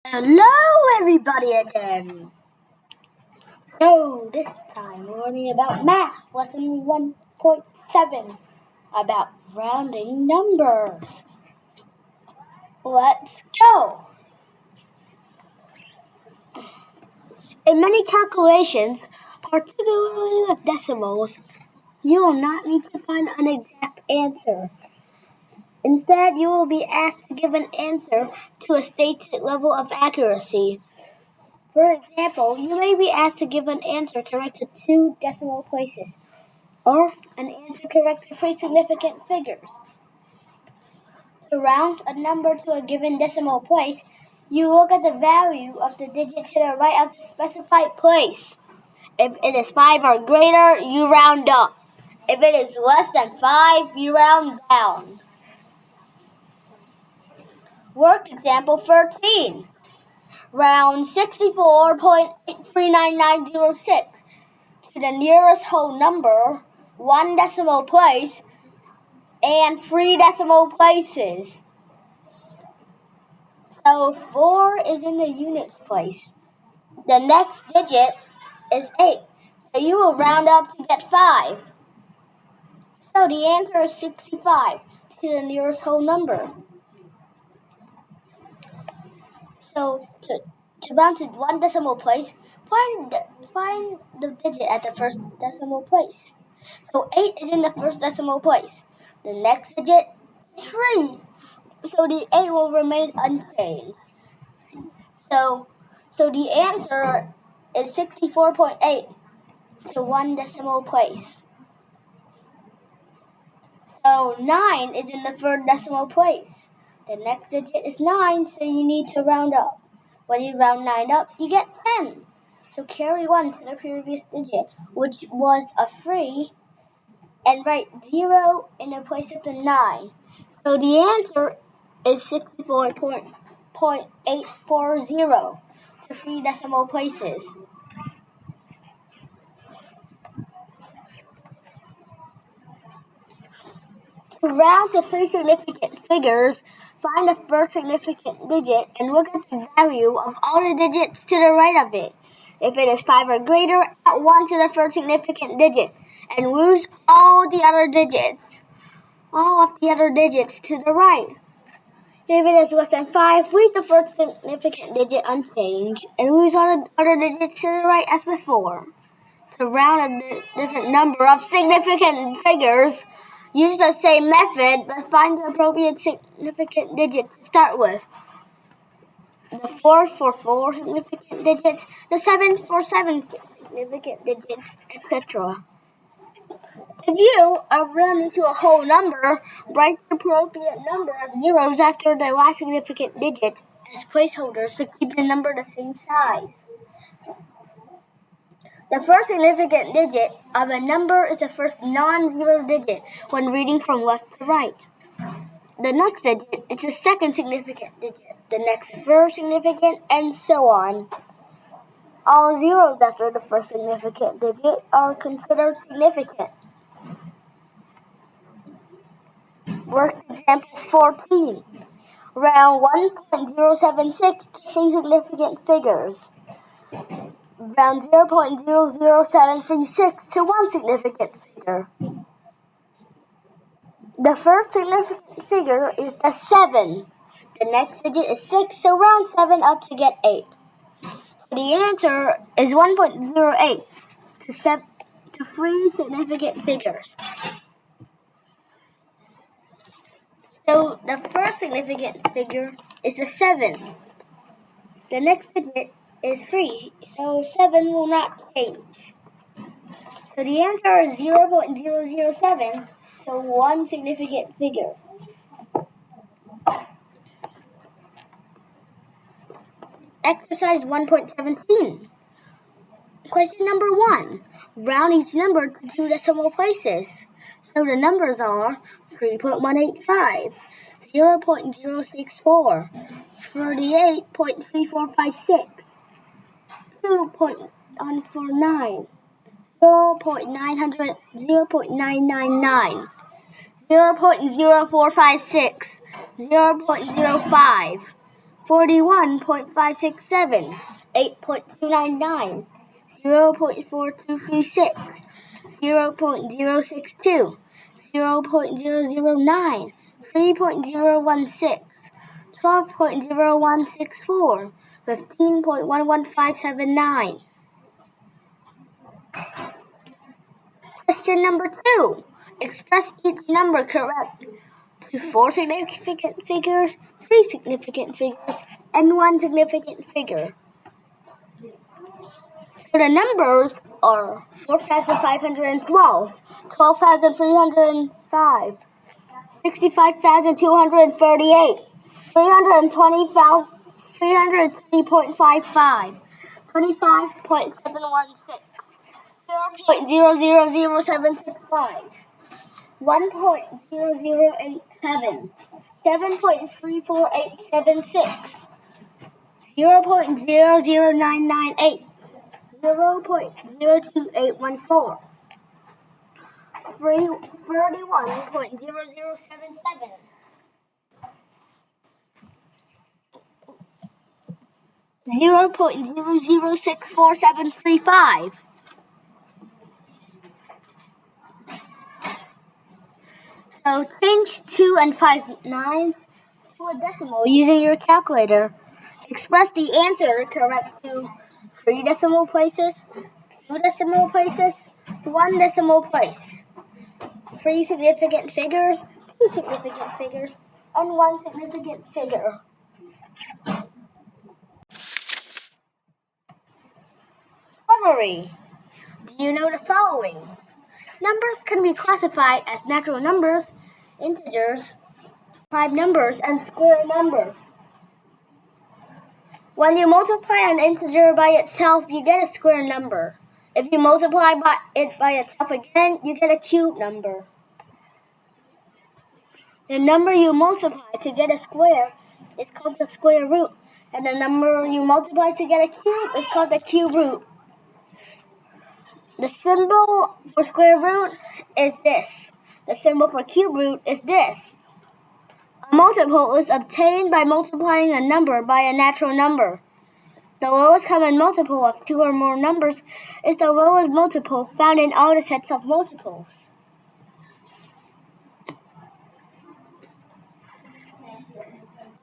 Hello everybody again. So this time we're learning about math, lesson 1.7, about rounding numbers. Let's go. In many calculations, particularly with decimals, you will not need to find an exact answer. Instead, you will be asked to give an answer to a stated level of accuracy. For example, you may be asked to give an answer correct to 2 decimal places, or an answer correct to 3 significant figures. To round a number to a given decimal place, you look at the value of the digit to the right of the specified place. If it is 5 or greater, you round up. If it is less than 5, you round down. Work example 13. Round 64.839906 to the nearest whole number, 1 decimal place, and 3 decimal places. So 4 is in the units place. The next digit is 8. So you will round up to get 5. So the answer is 65 to the nearest whole number. So to round to 1 decimal place, find the digit at the first decimal place. So 8 is in the first decimal place. The next digit is 3. So the 8 will remain unchanged. So the answer is 64.8 to 1 decimal place. So 9 is in the third decimal place. The next digit is 9, so you need to round up. When you round 9 up, you get 10. So carry 1 to the previous digit, which was a 3, and write 0 in the place of the 9. So the answer is 64.840 to 3 decimal places. To round to 3 significant figures, find the first significant digit and look at the value of all the digits to the right of it. If it is 5 or greater, add 1 to the first significant digit and lose all of the other digits to the right. If it is less than 5, leave the first significant digit unchanged and lose all the other digits to the right as before. To round a different number of significant figures, use the same method, but find the appropriate significant digit to start with. The 4 for 4 significant digits, the 7 for 7 significant digits, etc. If you are rounding to a whole number, write the appropriate number of zeros after the last significant digit as placeholders to keep the number the same size. The first significant digit of a number is the first non-zero digit when reading from left to right. The next digit is the second significant digit, the next third significant, and so on. All zeros after the first significant digit are considered significant. Work example 14. Round 1.076 to 3 significant figures. Round 0.00736 to 1 significant figure. The first significant figure is the 7. The next digit is 6, so round 7 up to get 8. So the answer is 1.08 to 3 significant figures. So the first significant figure is the 7. The next digit is 3, so 7 will not change. So the answer is 0.007 to 1 significant figure. Exercise 1.17. Question number 1. Round each number to 2 decimal places. So the numbers are 3.185, 0.064, 38.3456, 2.149, 0.999, 0.0456, 0.05, 41.567, 8.299, 0.4236, 0.062, 0.009, 3.016, 12.0164, 15.11579. Question number 2. Express each number correct to 4 significant figures, 3 significant figures, and 1 significant figure. So the numbers are 4,512, 12,305, 65,238, 320.55, 25.716, 0.000765, 1.0087, 7.34876, 0.00998, 0.02814, 31.0077, 0.006475. So change 2 and 5 nines to a decimal using your calculator. Express the answer correct to 3 decimal places, 2 decimal places, 1 decimal place, 3 significant figures, 2 significant figures, and 1 significant figure. Summary. Do you know the following? Numbers can be classified as natural numbers, integers, prime numbers, and square numbers. When you multiply an integer by itself, you get a square number. If you multiply it by itself again, you get a cube number. The number you multiply to get a square is called the square root, and the number you multiply to get a cube is called the cube root. The symbol for square root is this. The symbol for cube root is this. A multiple is obtained by multiplying a number by a natural number. The lowest common multiple of 2 or more numbers is the lowest multiple found in all the sets of multiples.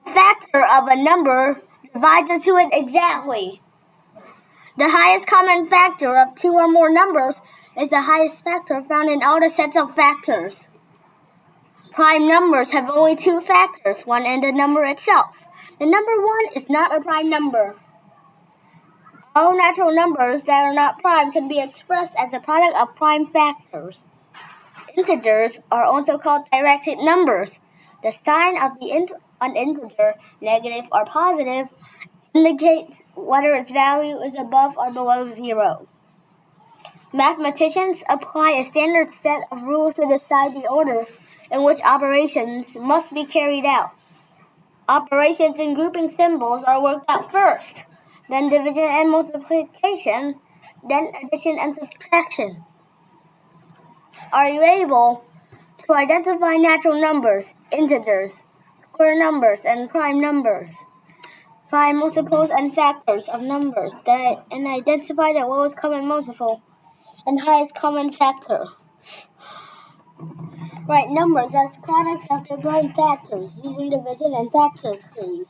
Factor of a number divides into it exactly. The highest common factor of 2 or more numbers is the highest factor found in all the sets of factors. Prime numbers have only 2 factors, one in the number itself. The number 1 is not a prime number. All natural numbers that are not prime can be expressed as the product of prime factors. Integers are also called directed numbers. The sign of an integer, negative or positive, indicates whether its value is above or below 0. Mathematicians apply a standard set of rules to decide the order in which operations must be carried out. Operations in grouping symbols are worked out first, then division and multiplication, then addition and subtraction. Are you able to identify natural numbers, integers, square numbers, and prime numbers? Find multiples and factors of numbers and identify the lowest common multiple and highest common factor. Write numbers as products of their prime factors using division and factor trees.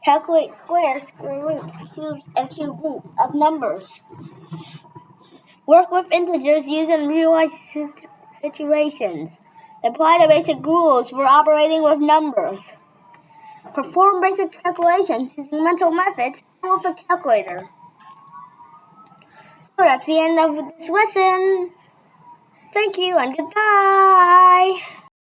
Calculate squares, square roots, cubes, and cube roots of numbers. Work with integers using real-life situations. Apply the basic rules for operating with numbers. Perform basic calculations using mental methods and with a calculator. So that's the end of this lesson. Thank you and goodbye.